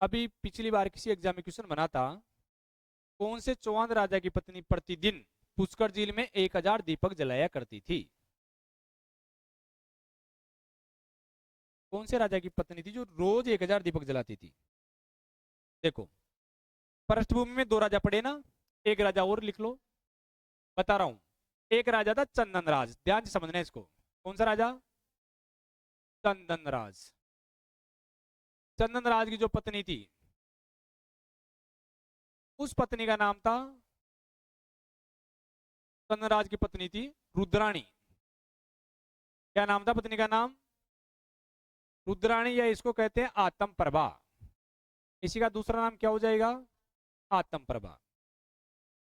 अभी पिछली बार किसी एग्जाम में क्वेश्चन बना था, कौन से चौहान राजा की पत्नी प्रतिदिन पुष्कर झील में 1000 दीपक जलाया करती थी? कौन से राजा की पत्नी थी जो रोज 1000 दीपक जलाती थी? देखो, पृष्ठभूमि में 2 राजा पड़े ना, एक राजा और लिख लो, बता रहा हूं। एक राजा था चंदन राज, ध्यान से समझना इसको। कौन सा राजा? चंदन राज। चंदन राज की जो पत्नी थी, उस पत्नी का नाम था, चंदन राज की पत्नी थी रुद्राणी। क्या नाम था पत्नी का नाम? रुद्राणी, या इसको कहते हैं आत्म प्रभा। इसी का दूसरा नाम क्या हो जाएगा? आत्म प्रभा।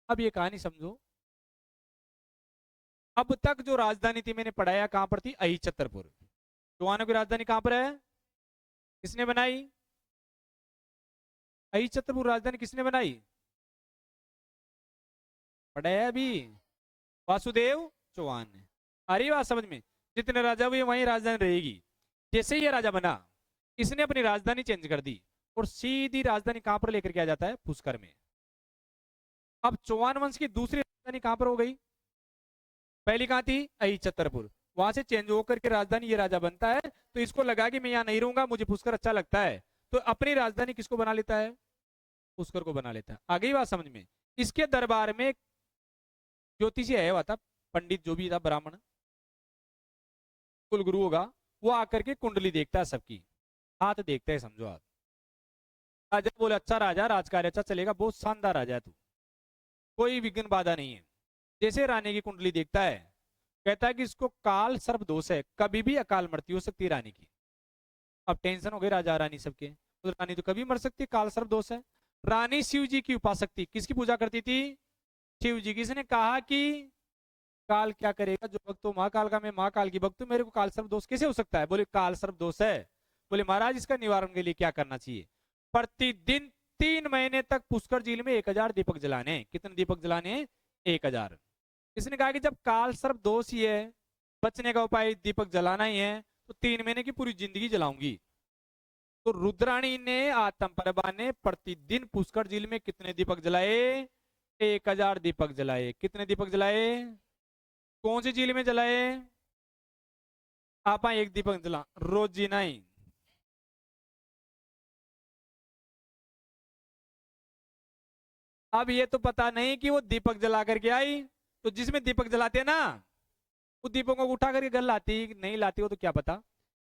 अब ये कहानी समझो। अब तक जो राजधानी थी मैंने पढ़ाया कहां पर थी? अहिछत्रपुर। चौहानों की राजधानी कहां पर है? किसने बनाई? अहिछत्रपुर राजधानी किसने बनाई? पढ़ाया अभी, वासुदेव चौहान ने। आ रही बात समझ में? जितने राजा हुए वहीं राजधानी रहेगी। जैसे ही ये राजा बना, इसने अपनी राजधानी चेंज कर दी और सीधी राजधानी कहां पर लेकर के आ जाता है? पुष्कर में। अब चौहान वंश की दूसरी राजधानी कहां पर हो गई? पहली कहां थी? अहिछत्रपुर। वहां से चेंज होकर के राजधानी ये राजा बनता है, तो इसको लगा कि मैं यहाँ नहीं रहूंगा, मुझे पुष्कर अच्छा लगता है, तो अपनी राजधानी किसको बना लेता है? पुष्कर को बना लेता है। आ गई बात समझ में? इसके दरबार में ज्योतिषी आया हुआ था, पंडित जो भी था, ब्राह्मण, कुलगुरु होगा, वो आकर के कुंडली देखता है सबकी, हाथ देखता है, समझो आप। राजा बोले अच्छा राजा, राजकार्य अच्छा चलेगा, बहुत शानदार राजा है तू, कोई विघ्न बाधा नहीं है। जैसे रानी की कुंडली देखता है, कहता है कि इसको काल सर्प दोष है, कभी भी अकाल मृत्यु हो सकती है रानी की। अब टेंशन हो गई राजा रानी सबके, तो रानी तो कभी मर सकती है, काल सर्प दोष है। रानी शिव जी की उपासक थी, किसकी पूजा करती थी? शिव जी की। किसने कहा कि काल क्या करेगा, जो भक्त हो महाकाल का, मैं महाकाल की भक्त हूं, मेरे को काल सर्प दोष कैसे हो सकता है? बोले काल सर्प दोष है। बोले महाराज इसका निवारण के लिए क्या करना चाहिए? प्रतिदिन 3 महीने तक पुष्कर झील में 1000 दीपक जलाने। कितने दीपक जलाने? 1000। इसने कहा कि जब काल सर्प दोष ही है, बचने का उपाय दीपक जलाना ही है, तो 3 महीने की पूरी जिंदगी जलाऊंगी। तो रुद्राणी ने, आत्मप्रभा ने प्रतिदिन पुष्कर झील में कितने दीपक जलाए? 1000 दीपक जलाए। कितने दीपक जलाए? कौन सी झील में जलाए? आप एक दीपक जला रोज जी नहीं। अब ये तो पता नहीं कि वो दीपक जला करके आई, तो जिसमें दीपक जलाते हैं ना, वो दीपकों को उठा करके घर लाती नहीं लाती हो तो क्या पता,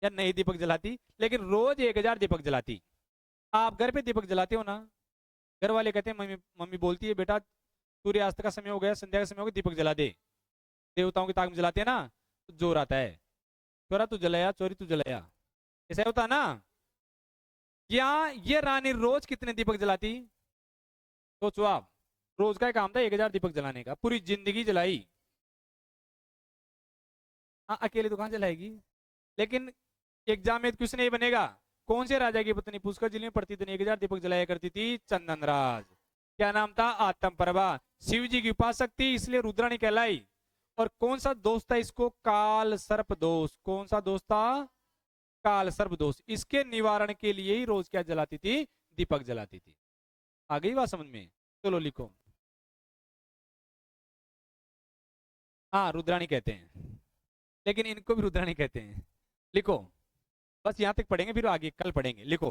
या नहीं दीपक जलाती, लेकिन रोज 1000 दीपक जलाती। आप घर पे दीपक जलाते हो ना, घर वाले कहते हैं, मम्मी मम्मी बोलती है बेटा सूर्यास्त का समय हो गया, संध्या का समय हो गया, दीपक जला दे। देवताओं की ताक में जलाते हैं ना, तो जोर आता है, चोरा तू जलाया, चोरी तू जलाया, ऐसा होता ना। यहाँ ये रानी रोज कितने दीपक जलाती? सोचो आप, रोज का काम था 1000 दीपक जलाने का, पूरी जिंदगी जलाई। हाँ अकेले तो कहाँ जलाएगी, लेकिन एग्जाम में क्वेश्चन ये बनेगा, कौन से राजा की पत्नी पुष्कर झील में प्रतिदिन 1000 दीपक जलाया करती थी? चंदन राज। क्या नाम था? आत्म प्रभा। शिव जी की उपासक थी इसलिए रुद्राणी कहलाई। और कौन सा दोष था इसको? काल सर्प दोष। कौन सा दोष था? काल सर्प दोष। इसके निवारण के लिए ही रोज क्या जलाती थी? दीपक जलाती थी। आ गई बात समझ में? चलो लिखो। हाँ रुद्राणी कहते हैं, लेकिन इनको भी रुद्राणी कहते हैं। लिखो, बस यहां तक पढ़ेंगे, फिर आगे कल पढ़ेंगे। लिखो,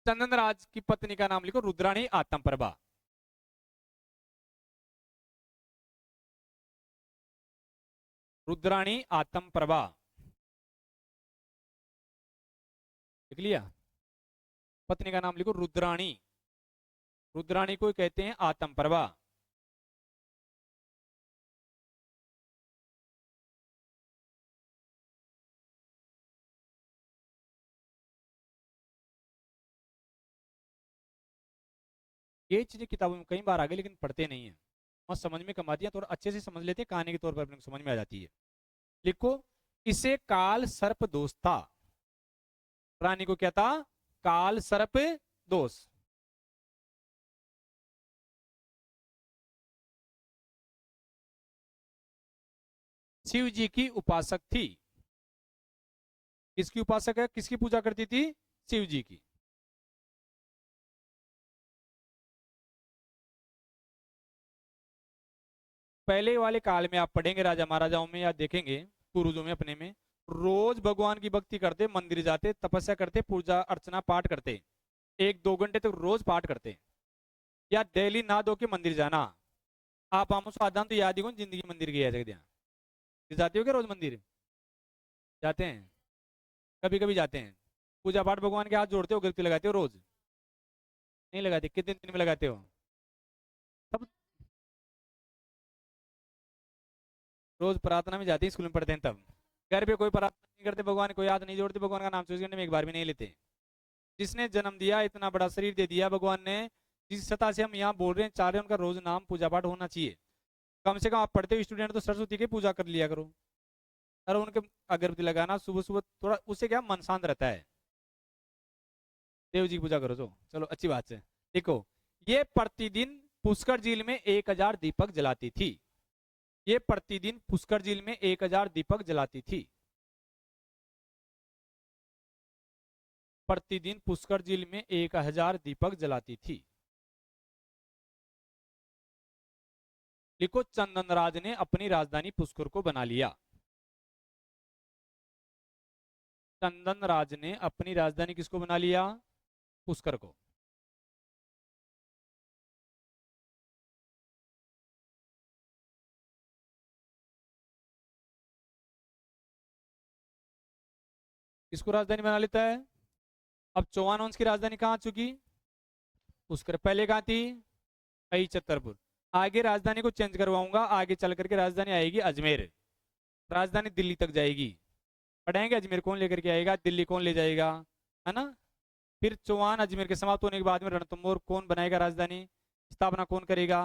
चंदन राज की पत्नी का नाम लिखो, रुद्राणी आत्म प्रभा। रुद्राणी आत्म प्रभा, लिख लिया? पत्नी का नाम लिखो रुद्राणी। रुद्राणी को कहते हैं आत्म प्रभा। ये चीजें किताबों में कई बार आ गई, लेकिन पढ़ते नहीं है और समझ में कम आती है। थोड़ा अच्छे से समझ लेते हैं, कहानी के तौर पर अपने को समझ में आ जाती है। लिखो, इसे काल सर्प दोष था। रानी को क्या था? काल सर्प दोष। शिव जी की उपासक थी। किसकी उपासक है? किसकी पूजा करती थी? शिव जी की। पहले वाले काल में आप पढ़ेंगे, राजा महाराजाओं में या देखेंगे पूर्वजों में अपने में, रोज भगवान की भक्ति करते, मंदिर जाते, तपस्या करते, पूजा अर्चना पाठ करते, 1-2 घंटे तक रोज पाठ करते। या डेली ना धो के मंदिर जाना। आप आमो साधारण तो याद ही कौन जिंदगी मंदिर गया जगह जाते हो क्या? रोज मंदिर जाते हैं? कभी कभी जाते हैं। पूजा पाठ भगवान के हाथ जोड़ते हो, गिरती लगाते हो रोज? नहीं लगाते। कितने दिन में लगाते हो? सब रोज प्रार्थना में जाते हैं, स्कूल में पढ़ते हैं तब। घर पे कोई प्रार्थना नहीं करते, भगवान को याद नहीं जोड़ते, भगवान का नाम 24 घंटे में एक बार भी नहीं लेते। जिसने जन्म दिया, इतना बड़ा शरीर दे दिया भगवान ने, जिस सत्ता से हम यहाँ बोल रहे हैं, चाह रहे हैं, उनका रोज नाम पूजा पाठ होना चाहिए। कम से कम आप पढ़ते हो स्टूडेंट तो सरस्वती की पूजा कर लिया करो। और उनके अगरबत्ती लगाना सुबह सुबह, थोड़ा उससे क्या मन शांत रहता है। देव जी की पूजा करो। तो चलो अच्छी बात है। देखो, ये प्रतिदिन पुष्कर झील में 1000 दीपक जलाती थी। ये प्रतिदिन पुष्कर झील में 1000 दीपक जलाती थी। प्रतिदिन पुष्कर झील में 1000 दीपक जलाती थी। लिखो, चंदनराज ने अपनी राजधानी पुष्कर को बना लिया। चंदनराज ने अपनी राजधानी किसको बना लिया? पुष्कर को। किसको राजधानी बना लेता है? अब चौहान वंश की राजधानी कहाँ आ चुकी? पुष्कर। पहले कहाँ थी? अई छतरपुर। आगे राजधानी को चेंज करवाऊंगा, आगे चल करके राजधानी आएगी अजमेर। राजधानी दिल्ली तक जाएगी। पढ़ेंगे अजमेर कौन लेकर के आएगा, दिल्ली कौन ले जाएगा, है ना? फिर चौहान अजमेर के समाप्त होने के बाद में रणथंभौर कौन बनाएगा राजधानी, स्थापना कौन करेगा,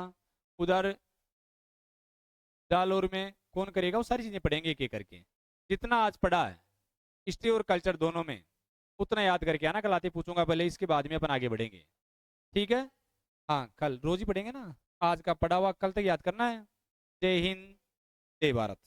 उधर जालौर में कौन करेगा, वो सारी चीजें पढ़ेंगे एक एक करके। जितना आज पढ़ा है हिस्ट्री और कल्चर दोनों में, उतना याद करके आना। कल आते पूछूंगा पहले, इसके बाद में अपन आगे बढ़ेंगे। ठीक है? हाँ, कल रोज ही पढ़ेंगे ना। आज का पढ़ा हुआ कल तक याद करना है। जय हिंद, जय भारत।